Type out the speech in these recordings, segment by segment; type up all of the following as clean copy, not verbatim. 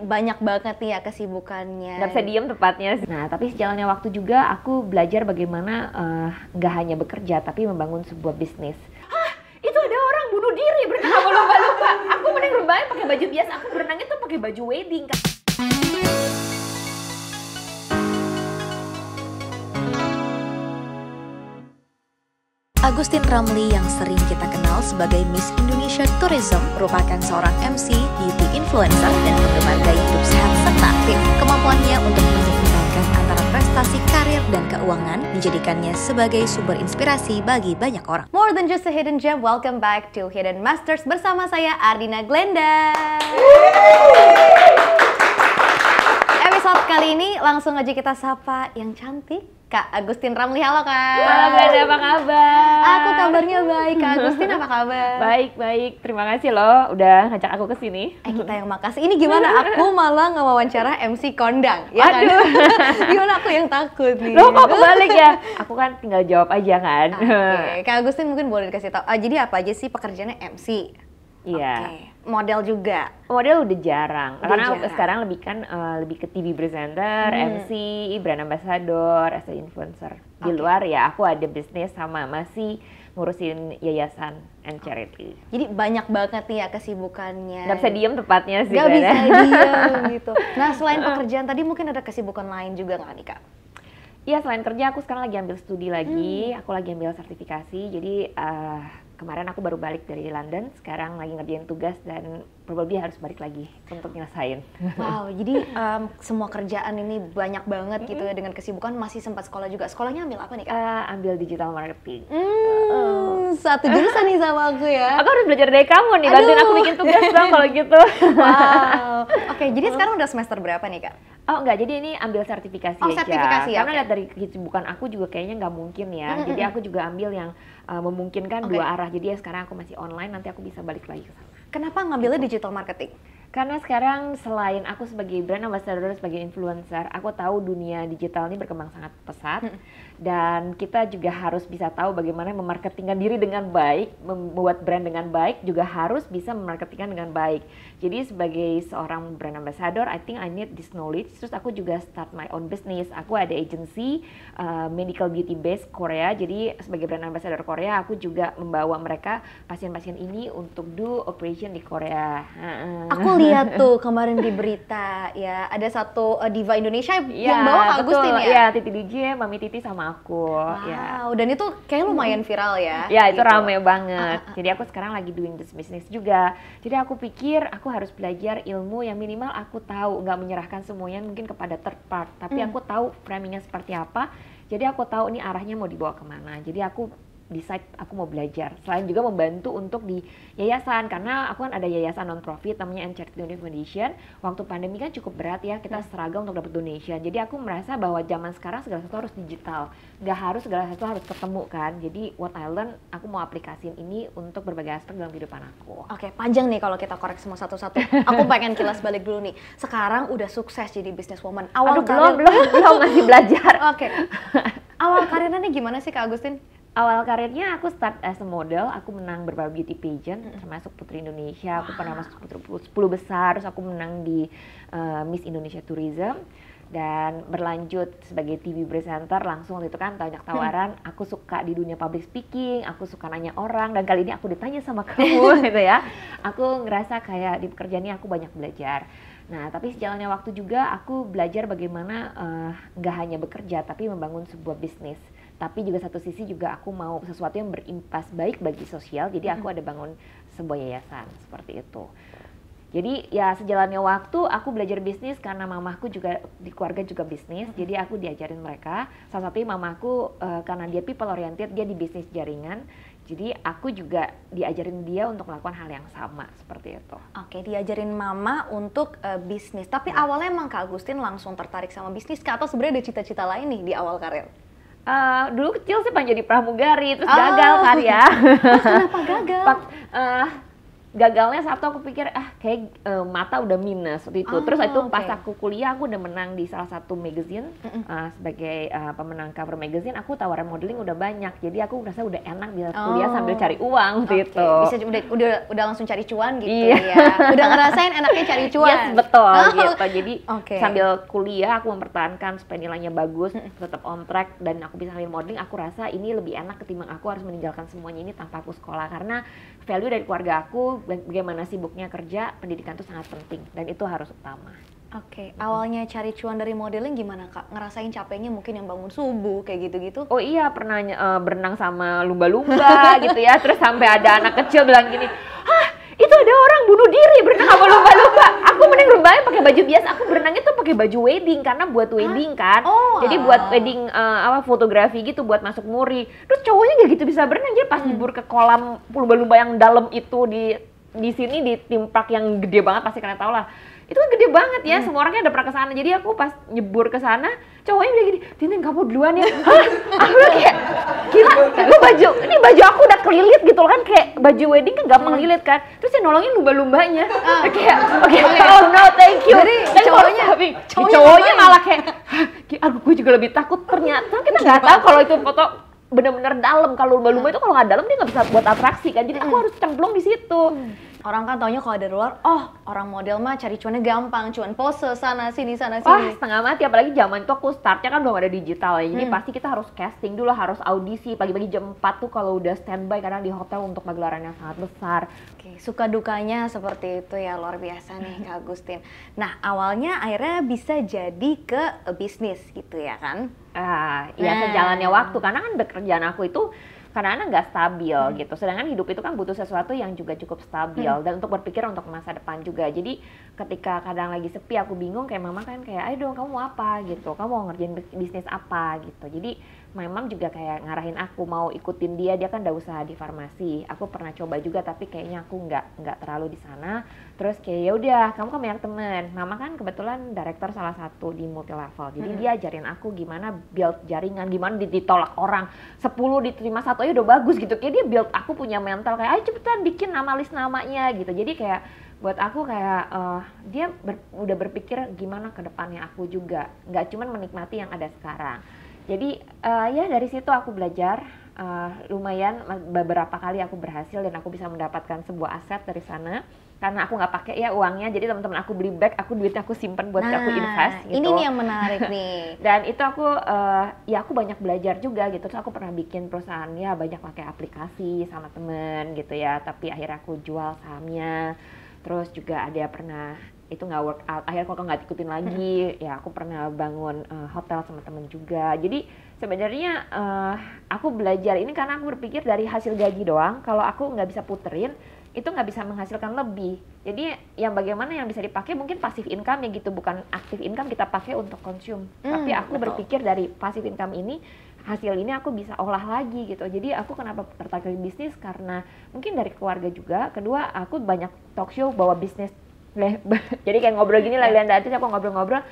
Jadi banyak banget nih ya kesibukannya. Nggak bisa diem tepatnya. Nah, tapi sejalannya waktu juga aku belajar bagaimana nggak hanya bekerja, tapi membangun sebuah bisnis. Hah? Itu ada orang bunuh diri berenang sama lumba-lumba. Aku mending berenang pakai baju biasa. Aku berenangnya tuh pakai baju wedding. Agustin Ramli yang sering kita kenal sebagai Miss Indonesia Tourism merupakan seorang MC, beauty influencer, dan penggemar gaya hidup sehat serta aktif. Kemampuannya untuk menyeimbangkan antara prestasi karir dan keuangan menjadikannya sebagai sumber inspirasi bagi banyak orang. More than just a hidden gem, welcome back to Hidden Masters bersama saya Ardina Glenda. Episode kali ini langsung aja kita sapa yang cantik, Kak Agustin Ramli. Halo Kak. Halo Glenda, apa kabar? Aku kabarnya baik. Kak Agustin apa kabar? Baik. Terima kasih loh udah ngajak aku ke sini. Kita yang makasih. Ini gimana? Aku malah ngewawancara MC kondang. Ya kan? Gimana aku yang takut nih? Loh kok kebalik ya? Aku kan tinggal jawab aja kan. Oke. Kak Agustin mungkin boleh dikasih tahu. Jadi apa aja sih pekerjaannya MC? Iya. Oke. Model juga? Model udah jarang. Karena jarang. sekarang lebih ke TV presenter, MC, brand ambassador, as a influencer. Di luar ya aku ada bisnis sama masih ngurusin yayasan and charity. Jadi banyak banget nih ya kesibukannya. Nggak bisa diem tepatnya sih. Nggak bisa diem gitu. Nah selain pekerjaan tadi mungkin ada kesibukan lain juga nggak nih Kak? Iya, selain kerja aku sekarang lagi ambil studi lagi. Aku lagi ambil sertifikasi. Jadi kemarin aku baru balik dari London, sekarang lagi ngerjain tugas dan probably harus balik lagi untuk nyelesain. Wow, jadi semua kerjaan ini banyak banget gitu ya dengan kesibukan, masih sempat sekolah juga. Sekolahnya ambil apa nih Kak? Ambil digital marketing. Satu jurusan nih sama aku ya. Aku harus belajar dari kamu nih, bantuin aku bikin tugas dong kalau gitu. Wow, oke, jadi sekarang udah semester berapa nih Kak? Oh enggak, jadi ini ambil sertifikasi aja. Sertifikasi, karena lihat dari kesibukan aku juga kayaknya nggak mungkin ya. Jadi aku juga ambil yang memungkinkan dua arah. Jadi ya sekarang aku masih online, nanti aku bisa balik lagi ke sana. Kenapa ngambilnya digital marketing? Karena sekarang selain aku sebagai brand ambassador, sebagai influencer, aku tahu dunia digital ini berkembang sangat pesat. Dan kita juga harus bisa tahu bagaimana memarketingkan diri dengan baik, membuat brand dengan baik, juga harus bisa memarketingkan dengan baik. Jadi sebagai seorang brand ambassador, I think I need this knowledge. Terus aku juga start my own business. Aku ada agency, medical beauty base Korea. Jadi sebagai brand ambassador Korea, aku juga membawa mereka pasien-pasien ini untuk do operation di Korea. Aku lihat tuh kemarin di berita ya, ada satu diva Indonesia yang bawa Kak Agustin ya? Iya, Titi DJ, Mami Titi sama aku. Wow, dan itu kayak lumayan viral ya? Ya, itu gitu. rame banget. Jadi aku sekarang lagi doing this business juga. Jadi aku pikir aku harus belajar ilmu yang minimal aku tahu, nggak menyerahkan semuanya mungkin kepada third part, tapi aku tahu framingnya seperti apa. Jadi aku tahu ini arahnya mau dibawa kemana. Jadi aku decide aku mau belajar. Selain juga membantu untuk di yayasan, karena aku kan ada yayasan non-profit namanya Charity Foundation. Waktu pandemi kan cukup berat ya, kita struggle untuk dapat donation. Jadi aku merasa bahwa zaman sekarang segala sesuatu harus digital. Nggak harus segala sesuatu harus ketemu kan. Jadi what I learn, aku mau aplikasiin ini untuk berbagai aspek dalam kehidupan aku. Oke, panjang nih kalau kita korek semua satu-satu. Aku pengen kilas balik dulu nih. Sekarang udah sukses jadi businesswoman. Belum masih belajar. Oke. Awal karirnya nih gimana sih Kak Agustin? Awal karirnya aku start as a model, aku menang beberapa beauty pageant, termasuk Putri Indonesia, aku pernah masuk 10 besar, terus aku menang di Miss Indonesia Tourism, dan berlanjut sebagai TV presenter, langsung waktu itu kan banyak tawaran, aku suka di dunia public speaking, aku suka nanya orang, dan kali ini aku ditanya sama kamu gitu ya, aku ngerasa kayak di pekerjaan ini aku banyak belajar. Nah, tapi sejalannya waktu juga aku belajar bagaimana nggak hanya bekerja, tapi membangun sebuah bisnis. Tapi juga satu sisi juga aku mau sesuatu yang berimpas baik bagi sosial, jadi aku ada bangun sebuah yayasan seperti itu. Jadi ya sejalannya waktu aku belajar bisnis karena mamaku juga di keluarga juga bisnis, jadi aku diajarin mereka. Salah satunya mamaku karena dia people oriented, dia di bisnis jaringan, jadi aku juga diajarin dia untuk melakukan hal yang sama seperti itu. Oke, diajarin mama untuk bisnis. Tapi awalnya emang Kak Agustin langsung tertarik sama bisnis Kak, atau sebenarnya ada cita-cita lain nih di awal karir? Dulu kecil sih pengen jadi pramugari, terus gagal kan ya. Kenapa gagal? gagalnya satu, aku pikir kayak mata udah minus waktu itu. Terus itu pas oke. aku kuliah, aku udah menang di salah satu magazine sebagai pemenang cover magazine. Aku tawaran modeling udah banyak, jadi aku merasa udah enak bisa kuliah sambil cari uang waktu itu. Bisa udah langsung cari cuan gitu Iya. ya. Udah ngerasain enaknya cari cuan. Yes, betul gitu. Jadi Oke. sambil kuliah aku mempertahankan supaya nilainya bagus, tetap on track, dan aku bisa ngambil modeling. Aku rasa ini lebih enak ketimbang aku harus meninggalkan semuanya ini tanpa aku sekolah, karena value dari keluarga aku bagaimana sibuknya kerja, pendidikan itu sangat penting dan itu harus utama. Oke, awalnya cari cuan dari modeling gimana Kak? Ngerasain capeknya mungkin yang bangun subuh kayak gitu-gitu? Oh iya, pernah berenang sama lumba-lumba gitu ya, terus sampai ada anak kecil bilang gini, "Hah, itu ada orang bunuh diri berenang sama lumba-lumba." Aku mending berenangnya pakai baju biasa, aku berenangnya tuh pakai baju wedding karena buat wedding kan. Jadi buat wedding fotografi gitu, buat masuk muri. Terus cowoknya nggak gitu bisa berenang, jadi pas nyebur ke kolam lumba-lumba yang dalam itu di sini di timpak yang gede banget, pasti kalian tau lah. Itu kan gede banget ya, semua orangnya udah pernah ke sana. Jadi aku pas nyebur ke sana, cowoknya bilang gini, "Tintin, kamu duluan ya." Hah? Aku bilang kayak, "Gila, ini baju aku udah kelilit gitu loh kan, kayak baju wedding kan gampang lilit kan." Terus dia nolongin lumba-lumbanya. Kayak, "Oke, oh no, thank you." Jadi Dan cowoknya malah kayak, "Aduh, gue juga lebih takut." Ternyata kita nggak tahu kalau itu foto bener-bener dalam. Kalau lumba-lumba itu kalau nggak dalam dia nggak bisa buat atraksi kan. Jadi aku harus cemplung di situ. Orang kan taunya kalau dari luar, orang model mah cari cuannya gampang, cuan pose sana sini. Wah, setengah mati, apalagi zaman itu aku startnya kan belum ada digital ya. Jadi pasti kita harus casting dulu, harus audisi pagi-pagi jam 4 tuh kalau udah standby karena di hotel untuk pagelaran yang sangat besar. Oke, suka dukanya seperti itu ya, luar biasa nih Kak Agustin. Nah, awalnya akhirnya bisa jadi ke bisnis gitu ya kan? Ya sejalannya waktu, karena kan pekerjaan aku itu kadang-kadang nggak stabil gitu. Sedangkan hidup itu kan butuh sesuatu yang juga cukup stabil dan untuk berpikir untuk masa depan juga. Jadi ketika kadang lagi sepi aku bingung, kayak mama kan kayak, "Ayo dong, kamu mau apa?" gitu. "Kamu mau ngerjain bisnis apa?" gitu. Jadi memang juga kayak ngarahin aku mau ikutin dia kan udah usaha di farmasi. Aku pernah coba juga tapi kayaknya aku nggak terlalu di sana. Terus kayak ya udah, kamu kan banyak temen. Mama kan kebetulan direktur salah satu di multi level. Jadi dia ajarin aku gimana build jaringan, gimana ditolak orang. 10 diterima 1 aja udah bagus gitu. Kayak dia build aku punya mental kayak, "Ayo cepetan bikin list namanya" gitu. Jadi kayak buat aku kayak dia udah berpikir gimana ke depannya aku juga. Nggak cuma menikmati yang ada sekarang. Jadi ya dari situ aku belajar lumayan, beberapa kali aku berhasil dan aku bisa mendapatkan sebuah aset dari sana karena aku nggak pakai ya uangnya. Jadi teman-teman aku beli bag, duitnya aku simpan buat aku invest gitu. Ini nih yang menarik nih. Dan itu aku aku banyak belajar juga gitu. Terus aku pernah bikin perusahaan ya banyak pakai aplikasi sama temen gitu ya. Tapi akhirnya aku jual sahamnya. Terus juga ada pernah itu nggak work out, akhirnya kok nggak ikutin lagi. Ya aku pernah bangun hotel sama temen juga. Jadi sebenarnya aku belajar ini karena aku berpikir dari hasil gaji doang, kalau aku nggak bisa puterin itu nggak bisa menghasilkan lebih. Jadi yang bagaimana yang bisa dipakai mungkin passive income ya gitu, bukan active income kita pakai untuk consume. Tapi aku berpikir dari passive income ini, hasil ini aku bisa olah lagi gitu. Jadi aku kenapa tertarik di bisnis, karena mungkin dari keluarga juga. Kedua, aku banyak talk show bawa bisnis. Jadi kayak ngobrol gini lah, Lianda, aku ngobrol-ngobrol,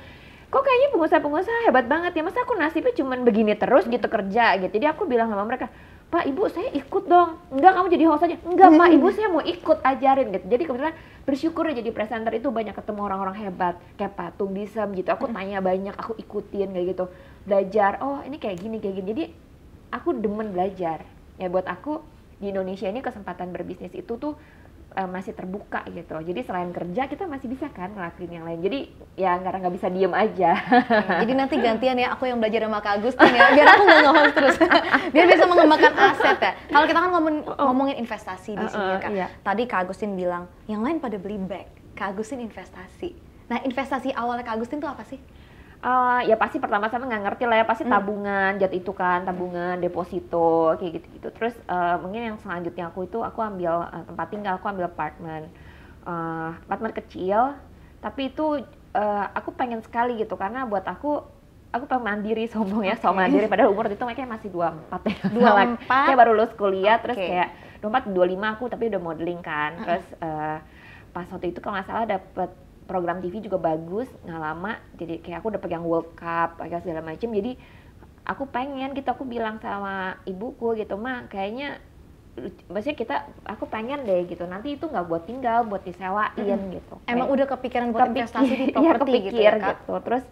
kok kayaknya pengusaha-pengusaha hebat banget ya, masa aku nasibnya cuman begini terus gitu kerja gitu. Jadi aku bilang sama mereka, "Pak, Ibu, saya ikut dong." "Enggak, kamu jadi host aja." "Enggak, Pak, Ibu, saya mau ikut ajarin." gitu. Jadi kebetulan bersyukur ya jadi presenter itu banyak ketemu orang-orang hebat kayak Patung Disem gitu. Aku tanya banyak, aku ikutin kayak gitu, belajar. Oh, ini kayak gini. Jadi aku demen belajar. Ya buat aku di Indonesia ini kesempatan berbisnis itu tuh masih terbuka gitu. Jadi selain kerja kita masih bisa kan ngelakuin yang lain. Jadi ya nggak bisa diem aja. Jadi nanti gantian ya, aku yang belajar sama Kak Agustin ya, biar aku nggak nge-host terus. Biar bisa mengembangkan aset ya. Kalau kita kan ngomongin investasi di sini ya Kak. Iya. Tadi Kak Agustin bilang yang lain pada beli bag, Kak Agustin investasi. Nah, investasi awalnya Kak Agustin tuh apa sih? Ya pasti pertama-tama nggak ngerti lah ya, pasti tabungan, itu kan tabungan, deposito, kayak gitu-gitu. Terus mungkin yang selanjutnya aku ambil tempat tinggal, aku ambil apartemen kecil, tapi itu aku pengen sekali gitu, karena buat aku pengen mandiri, sombong ya, so mandiri, padahal umur itu makanya masih 24 ya. 24? Kayak baru lulus kuliah, terus kayak 24, 25 aku, tapi udah modeling kan. Terus pas waktu itu kalau nggak salah dapet program TV juga bagus, nggak lama, jadi kayak aku udah pegang World Cup, kayak segala macam. Jadi aku pengen gitu, aku bilang sama ibuku gitu, "Ma, kayaknya maksudnya aku pengen deh gitu, nanti itu nggak buat tinggal, buat disewain gitu. Emang Kayak udah kepikiran buat investasi di iya, properti gitu kepikir ya Kak? gitu. Terus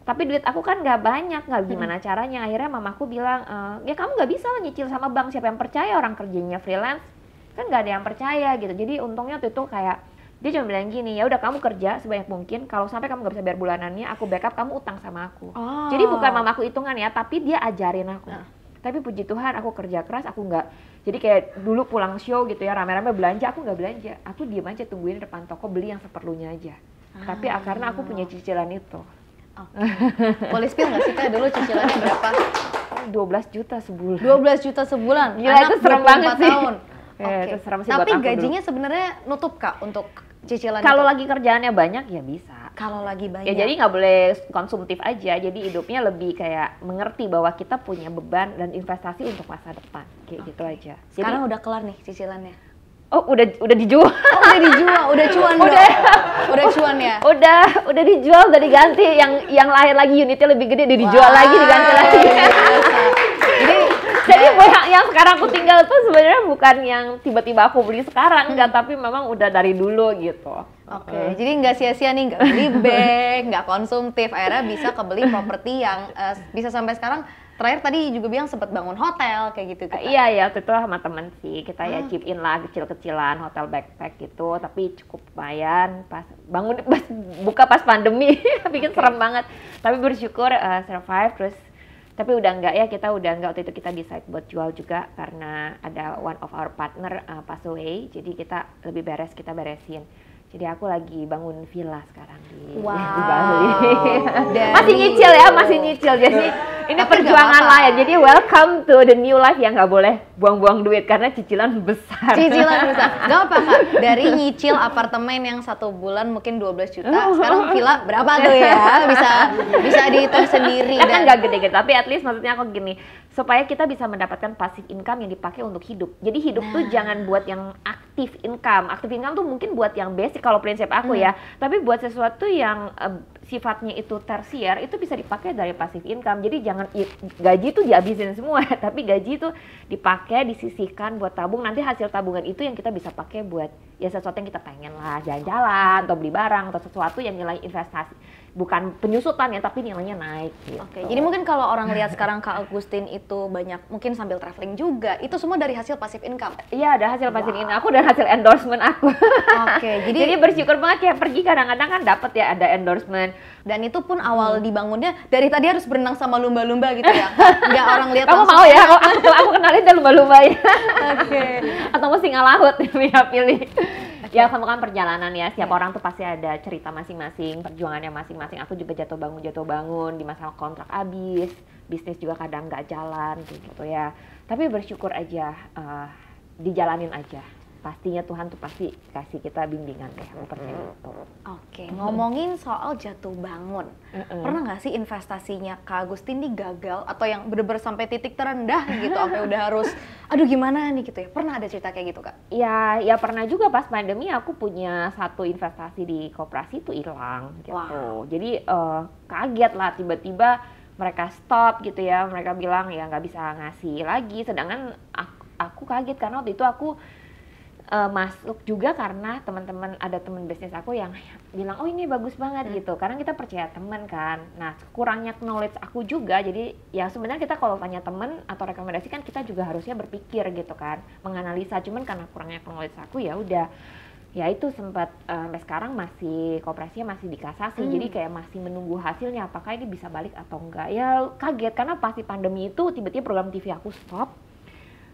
tapi duit aku kan nggak banyak, nggak gimana caranya. Akhirnya mamaku bilang, ya kamu nggak bisa lah nyicil sama bank, siapa yang percaya orang kerjanya freelance, kan nggak ada yang percaya gitu. Jadi untungnya waktu itu kayak dia cuma bilang gini, ya udah kamu kerja sebanyak mungkin, kalau sampai kamu nggak bisa bayar bulanannya, aku backup, kamu utang sama aku. Jadi bukan mamaku hitungan ya, tapi dia ajarin aku. Tapi puji Tuhan aku kerja keras, aku nggak, jadi kayak dulu pulang show gitu ya, rame-rame belanja, aku nggak belanja, aku diem aja tungguin depan toko, beli yang seperlunya aja. Tapi karena aku punya cicilan itu. Boleh spill nggak sih Kak dulu cicilannya berapa? 12 juta sebulan. 12 juta sebulan. Gila, itu serem banget sih. Tahun. Itu serem sih Tapi buat aku gajinya sebenarnya nutup Kak untuk cicilan kalau itu? lagi kerjaannya banyak ya bisa. Kalau lagi banyak. Ya jadi nggak boleh konsumtif aja, jadi hidupnya lebih kayak mengerti bahwa kita punya beban dan investasi untuk masa depan, kayak gitu aja. Jadi, sekarang udah kelar nih cicilannya? oh udah dijual. Oh, udah dijual, udah cuan dong. Udah cuan ya? Udah dijual, udah diganti, yang lahir lagi unitnya lebih gede, dijual lagi, diganti lagi. Jadi yang sekarang aku tinggal tuh sebenarnya bukan yang tiba-tiba aku beli sekarang, enggak, tapi memang udah dari dulu gitu. Oke, jadi nggak sia-sia nih, nggak beli bank, nggak konsumtif, akhirnya bisa kebeli properti yang bisa sampai sekarang. Terakhir tadi juga bilang sempat bangun hotel kayak gitu kan? Iya ya, waktu itu sama temen sih, kita ya chip in lah kecil-kecilan hotel backpack gitu, tapi cukup lumayan. Pas bangun buka pas pandemi, bikin serem banget. Tapi bersyukur survive terus. Tapi udah enggak ya, kita udah enggak, waktu itu kita decide buat jual juga karena ada one of our partner pass away, jadi kita lebih kita beresin. Jadi aku lagi bangun villa sekarang di Bali. Masih nyicil. Jadi ini perjuangan lah ya. Jadi welcome to the new life yang nggak boleh buang-buang duit karena cicilan besar. Gak apa Kak, dari nyicil apartemen yang 1 bulan mungkin 12 juta, sekarang villa berapa tuh ya? Bisa dihitung sendiri. Kan nggak gede-gede, tapi at least maksudnya aku gini, supaya kita bisa mendapatkan passive income yang dipakai untuk hidup. Jadi hidup tuh jangan buat yang aktif income. Aktif income tuh mungkin buat yang basic kalau prinsip aku ya. Tapi buat sesuatu yang sifatnya itu tersier, itu bisa dipakai dari passive income. Jadi jangan gaji tuh dihabisin semua, tapi gaji tuh dipakai, disisihkan buat tabung. Nanti hasil tabungan itu yang kita bisa pakai buat ya sesuatu yang kita pengen lah, jalan-jalan atau beli barang atau sesuatu yang nilai investasi. Bukan penyusutan ya, tapi nilainya naik gitu. Oke, jadi mungkin kalau orang lihat sekarang Kak Agustin itu banyak, mungkin sambil traveling juga, itu semua dari hasil passive income? Iya, ada hasil passive income aku dan hasil endorsement aku. Oke, jadi bersyukur banget ya, pergi kadang-kadang kan dapat ya, ada endorsement. Dan itu pun awal dibangunnya, dari tadi harus berenang sama lumba-lumba gitu ya? Nggak orang lihat kamu langsung. mau ya, aku kenalin deh lumba-lumba ya. Oke. Atau mau singa laut, pilih. Ya sama kan perjalanan ya, setiap orang tuh pasti ada cerita masing-masing, perjuangannya masing-masing. Aku juga jatuh bangun di masa kontrak habis, bisnis juga kadang nggak jalan gitu ya. Tapi bersyukur aja, dijalanin aja. Pastinya Tuhan tuh pasti kasih kita bimbingan deh, aku percaya gitu. Oke, ngomongin soal jatuh bangun, pernah nggak sih investasinya Kak Agustin nih gagal atau yang bener-bener sampai titik terendah gitu, sampai udah harus, aduh gimana nih gitu ya? Pernah ada cerita kayak gitu Kak? Ya pernah juga pas pandemi aku punya satu investasi di koperasi itu hilang gitu. Wow. Jadi kaget lah tiba-tiba mereka stop gitu ya, mereka bilang ya nggak bisa ngasih lagi, sedangkan aku kaget karena waktu itu aku masuk juga karena ada teman bisnis aku yang bilang oh ini bagus banget gitu, karena kita percaya teman kan. Nah kurangnya knowledge aku juga, jadi ya sebenarnya kita kalau tanya teman atau rekomendasi kan kita juga harusnya berpikir gitu kan, menganalisa. Cuman karena kurangnya knowledge aku ya udah, ya itu sempat sampai sekarang masih kooperasinya masih dikasasi, jadi kayak masih menunggu hasilnya apakah ini bisa balik atau enggak. Ya kaget karena pasti pandemi itu tiba-tiba program TV aku stop,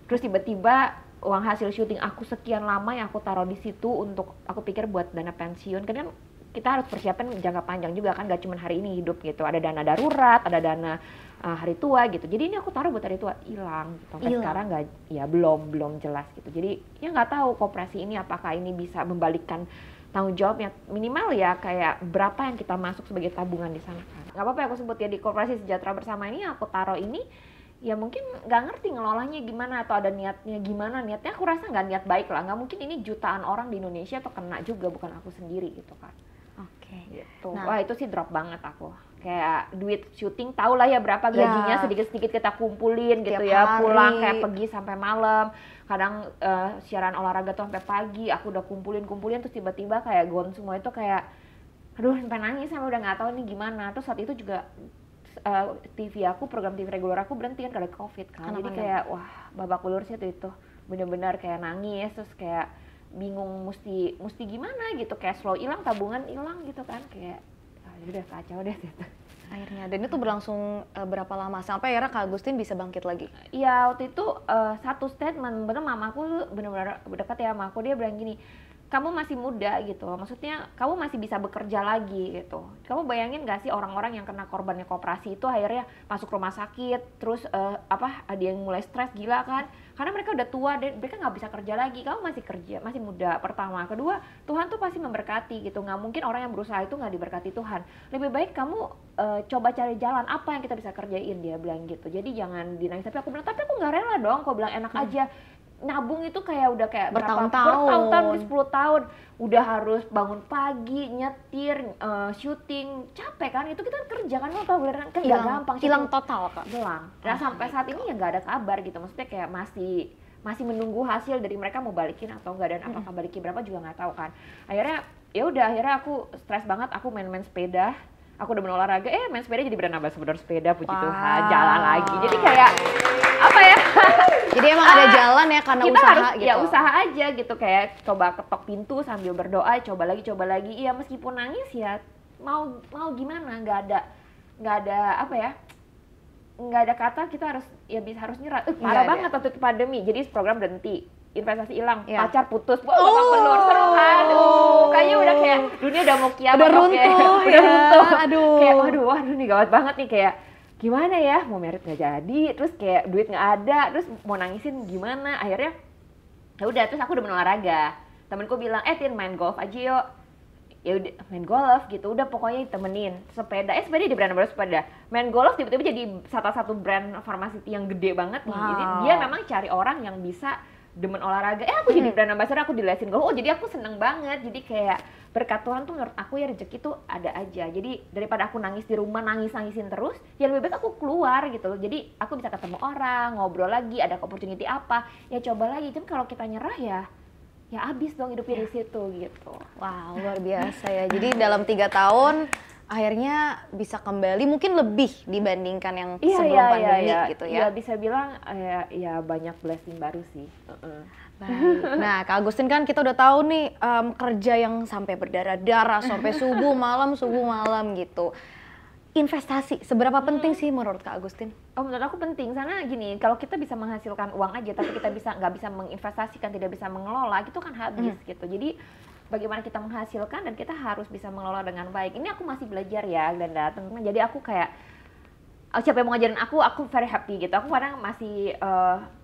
terus tiba-tiba uang hasil syuting aku sekian lama yang aku taruh di situ untuk aku pikir buat dana pensiun, kan kita harus persiapan jangka panjang juga kan, gak cuma hari ini hidup gitu, ada dana darurat, ada dana hari tua gitu. Jadi ini aku taruh buat hari tua, hilang gitu. Sampai sekarang nggak, ya belum jelas gitu. Jadi ya nggak tahu koperasi ini apakah ini bisa membalikkan tanggung jawabnya, minimal ya kayak berapa yang kita masuk sebagai tabungan di sana kan. Nggak apa-apa ya aku sebut ya, di Koperasi Sejahtera Bersama ini aku taruh ini ya mungkin nggak ngerti ngelolanya gimana atau ada niatnya gimana. Niatnya aku rasa nggak niat baik lah, nggak mungkin ini jutaan orang di Indonesia tuh kena juga, bukan aku sendiri gitu kan. Oke, gitu. Nah. Wah itu sih drop banget aku. Kayak duit syuting tau lah ya berapa gajinya, sedikit-sedikit kita kumpulin gitu Tiap ya, hari. pulang kayak pergi sampai malam, kadang siaran olahraga tuh sampai pagi, aku udah kumpulin terus tiba-tiba kayak gone semua itu kayak aduh sampai nangis, sampai udah nggak tahu nih gimana. Terus saat itu juga TV aku, program TV reguler aku berhenti kan karena COVID kan. Jadi kayak wah babak belur sih itu bener-bener kayak nangis, terus kayak bingung mesti gimana gitu, kayak slow hilang, tabungan hilang gitu kan, kayak udah kacau deh gitu. Akhirnya, dan itu berlangsung berapa lama sampai akhirnya Kak Agustin bisa bangkit lagi? Iya waktu itu satu statement, bener mamaku bener-bener dekat ya sama aku, dia bilang gini, kamu masih muda gitu, maksudnya kamu masih bisa bekerja lagi gitu. Kamu bayangin gak sih orang-orang yang kena korbannya koperasi itu akhirnya masuk rumah sakit, terus ada yang mulai stres gila kan, karena mereka udah tua dan mereka nggak bisa kerja lagi. Kamu masih kerja, masih muda, pertama. Kedua, Tuhan tuh pasti memberkati gitu, nggak mungkin orang yang berusaha itu nggak diberkati Tuhan. Lebih baik kamu coba cari jalan apa yang kita bisa kerjain, dia bilang gitu. Jadi jangan dinangis. Tapi aku bilang, tapi aku nggak rela dong, kau bilang enak aja. Nabung itu kayak udah kayak bertahun-tahun, 10 tahun, udah harus bangun pagi, nyetir, syuting, capek kan, itu kita kerja kan, tau kan nggak gampang. Hilang total Kak? Hilang. Nah sampai saat ini ya nggak ada kabar gitu, maksudnya kayak masih menunggu hasil dari mereka mau balikin atau enggak, dan apakah balikin berapa juga nggak tahu kan. Akhirnya aku stres banget, aku main sepeda. Aku udah olahraga, main sepeda jadi brand ambassador sepeda, puji Tuhan, jalan lagi. Jadi kayak apa ya? Jadi emang ada jalan ya karena kita usaha harus, gitu. Ya usaha aja gitu, kayak coba ketok pintu sambil berdoa, coba lagi. Iya meskipun nangis ya mau gimana, nggak ada apa ya? Nggak ada kata, kita harus nyerah. Parah banget waktu itu pandemi, jadi program berhenti, investasi hilang, pacar putus, babak belur, seru kan. Kayaknya udah kayak dunia udah mau kiamat, udah runtuh. Aduh. Kayak waduh nih gawat banget nih, kayak gimana ya, mau merit nggak jadi, terus kayak duit nggak ada, terus mau nangisin gimana. Akhirnya ya udah, terus aku udah olahraga. Temenku bilang, Tin main golf aja yuk. Ya udah main golf gitu, udah pokoknya ditemenin. Sepeda di brand baru sepeda. Main golf tiba-tiba jadi salah satu brand farmasi yang gede banget nih. Jadi dia memang cari orang yang bisa demen olahraga. Aku jadi brand ambassador, aku dilesin golf. Jadi aku seneng banget. Jadi kayak berkat Tuhan tuh menurut aku ya, rezeki tuh ada aja. Jadi daripada aku nangis di rumah, nangisin terus, ya lebih baik aku keluar gitu loh. Jadi aku bisa ketemu orang, ngobrol lagi, ada opportunity apa, ya coba lagi. Jadi kalau kita nyerah ya abis dong hidupnya di situ gitu. Wow, luar biasa ya. Jadi dalam 3 tahun akhirnya bisa kembali mungkin lebih dibandingkan yang sebelum pandemi gitu ya. Iya, bisa bilang ya banyak blessing baru sih. Baik. Nah, Kak Agustin kan kita udah tahu nih kerja yang sampai berdarah-darah, sampai subuh malam gitu. Investasi, seberapa penting sih menurut Kak Agustin? Menurut aku penting, karena gini, kalau kita bisa menghasilkan uang aja, tapi kita nggak bisa menginvestasikan, tidak bisa mengelola, itu kan habis gitu. Jadi bagaimana kita menghasilkan dan kita harus bisa mengelola dengan baik. Ini aku masih belajar ya, Glenda, teman-teman. Jadi aku kayak siapa yang mau ngajarin aku very happy gitu. Aku kadang masih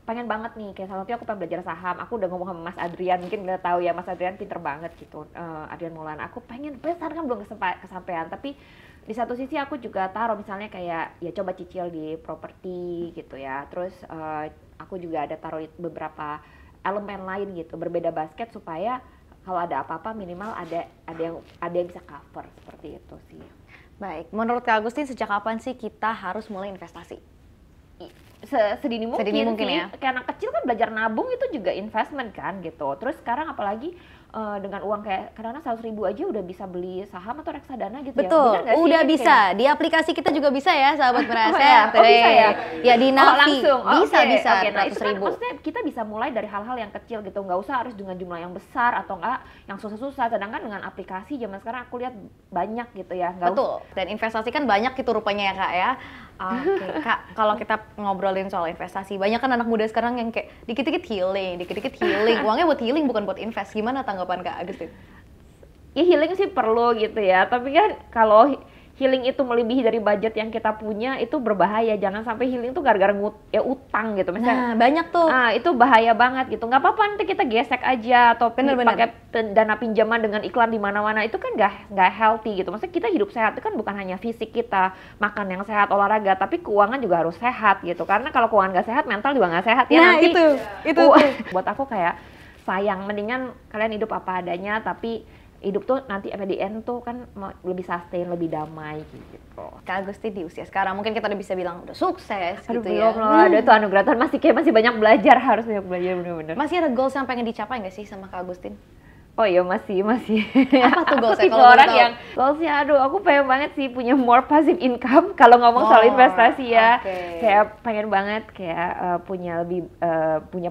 pengen banget nih, kayak salah satunya aku pengen belajar saham. Aku udah ngomong sama Mas Adrian, mungkin udah tahu ya, Mas Adrian pinter banget gitu. Adrian Maulana, aku pengen, sekarang kan belum kesampaian, tapi di satu sisi aku juga taruh misalnya kayak ya coba cicil di properti gitu ya. Terus aku juga ada taruh beberapa elemen lain gitu, berbeda basket, supaya kalau ada apa-apa minimal ada yang bisa cover, seperti itu sih. Baik, menurut Kak Agustin sejak kapan sih kita harus mulai investasi? Sedini mungkin sih. Ya. Kayak anak kecil kan belajar nabung itu juga investment kan gitu. Terus sekarang apalagi dengan uang kayak kadang-kadang 100.000 aja udah bisa beli saham atau reksadana gitu. Betul, ya. Betul, udah bisa. Kayak di aplikasi kita juga bisa ya, sahabat Meraset. Bisa ya? Ya di Navi. Langsung? Bisa. Nah, itu kan maksudnya kita bisa mulai dari hal-hal yang kecil gitu. Nggak usah harus dengan jumlah yang besar atau enggak yang susah-susah. Sedangkan dengan aplikasi zaman sekarang aku lihat banyak gitu ya. Betul, dan investasi kan banyak gitu rupanya ya Kak ya. Oke, Kak, kalau kita ngobrolin soal investasi, banyak kan anak muda sekarang yang kayak dikit-dikit healing. Uangnya buat healing bukan buat invest. Gimana tanggapan Kak Agustin? Ya healing sih perlu gitu ya, tapi kan kalau healing itu melebihi dari budget yang kita punya itu berbahaya. Jangan sampai healing tuh gara-gara utang gitu. Misalnya, banyak tuh. Itu bahaya banget gitu. Nggak apa-apa nanti kita gesek aja atau pakai dana pinjaman dengan iklan di mana-mana. Itu kan nggak healthy gitu. Maksudnya kita hidup sehat itu kan bukan hanya fisik kita, makan yang sehat, olahraga, tapi keuangan juga harus sehat gitu. Karena kalau keuangan nggak sehat, mental juga nggak sehat ya. Nah, nanti itu. Buat aku kayak sayang, mendingan kalian hidup apa adanya, tapi hidup tuh nanti at the end tuh kan lebih sustain, lebih damai gitu. Kak Agusti di usia sekarang mungkin kita udah bisa bilang udah sukses. Aduh, gitu belum ya. loh, ada tuh anugerah Tuhan, masih banyak belajar, harus banyak belajar bener-bener. Masih ada goals yang pengen dicapai nggak sih sama Kak Agustin? Oh iya, masih. Apa tuh goalsnya? Aku tipe Kalau orang boleh tahu. yang goalsnya, aduh aku pengen banget sih punya more passive income. Kalau ngomong soal investasi ya, kayak pengen banget kayak punya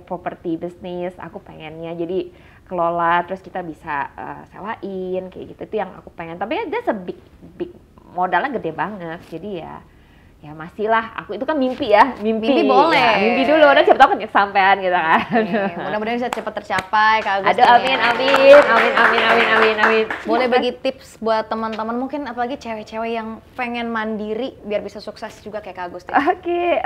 property bisnis. Aku pengennya jadi kelola, terus kita bisa sewain kayak gitu. Itu yang aku pengen. Tapi that's a big modalnya gede banget. Jadi ya masih lah, aku itu kan mimpi ya, mimpi boleh. ya, mimpi dulu, udah siapa tahu kan kesampean gitu kan. Mudah-mudahan bisa cepat tercapai Kak Agustin. Aduh, amin. Boleh bagi tips buat teman-teman mungkin apalagi cewek-cewek yang pengen mandiri biar bisa sukses juga kayak Kak Agustin. Oke,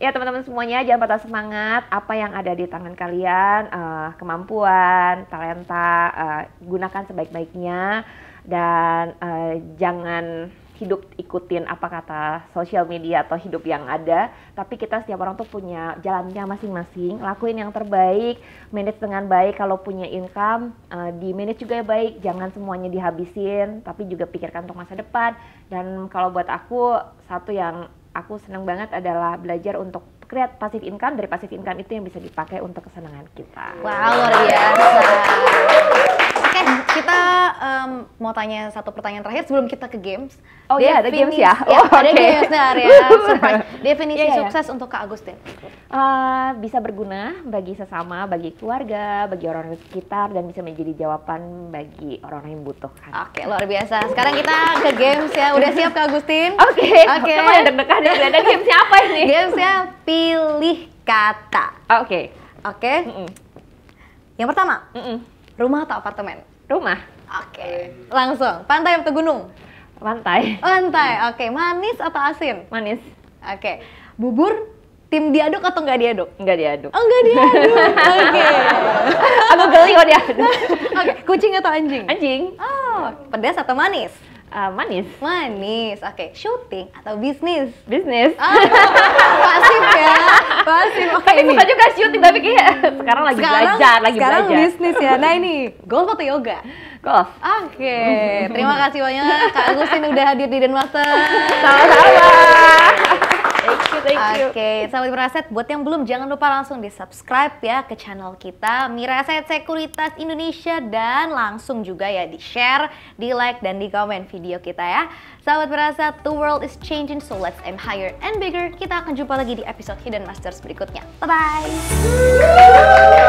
ya teman-teman semuanya jangan patah semangat. Apa yang ada di tangan kalian, kemampuan, talenta, gunakan sebaik-baiknya dan jangan hidup ikutin apa kata sosial media atau hidup yang ada, tapi kita setiap orang tuh punya jalannya masing-masing, lakuin yang terbaik, manage dengan baik. Kalau punya income, di manage juga baik, jangan semuanya dihabisin, tapi juga pikirkan untuk masa depan. Dan kalau buat aku, satu yang aku senang banget adalah belajar untuk create passive income. Dari passive income itu yang bisa dipakai untuk kesenangan kita. Wow, luar biasa. Oke, kita mau tanya satu pertanyaan terakhir sebelum kita ke games. Oh iya, ada games ya? Ya, Oh, ada oke. games area surprise. Definisi Iya, iya. sukses untuk Kak Agustin. Bisa berguna bagi sesama, bagi keluarga, bagi orang di sekitar, dan bisa menjadi jawaban bagi orang-orang yang membutuhkan. Oke, luar biasa. Sekarang kita ke games ya. Udah siap Kak Agustin? Oke. Kamu yang deg-degan ya, ada gamesnya apa ini? Gamesnya pilih kata. Oke. Oke. Yang pertama, Mm-mm. rumah atau apartemen? Rumah, Oke. Langsung, pantai atau gunung? lantai, Pantai. Oke, manis atau asin? manis, Oke. Bubur tim diaduk atau nggak diaduk? nggak diaduk. Oh, nggak diaduk. Oke. Aku geli kalau diaduk. Oke, kucing atau anjing? Anjing, Oh, pedas atau manis? manis, Manis. Oke, syuting atau bisnis? bisnis. Pasif ya. Pasif. Oke, Tapi ini. suka juga syuting, tapi kayak sekarang lagi belajar, sekarang bisnis ya. Nah ini, golf atau yoga? Golf. Oke, terima kasih banyak Kak Agustin udah hadir di Denmaster. Sama-sama. Thank you. Oke, sahabat Miraset, buat yang belum jangan lupa langsung di-subscribe ya ke channel kita Miraset Sekuritas Indonesia dan langsung juga ya di-share, di-like dan di-komen video kita ya. Sahabat Miraset, the world is changing so let's aim higher and bigger. Kita akan jumpa lagi di episode Hidden Masters berikutnya. Bye bye.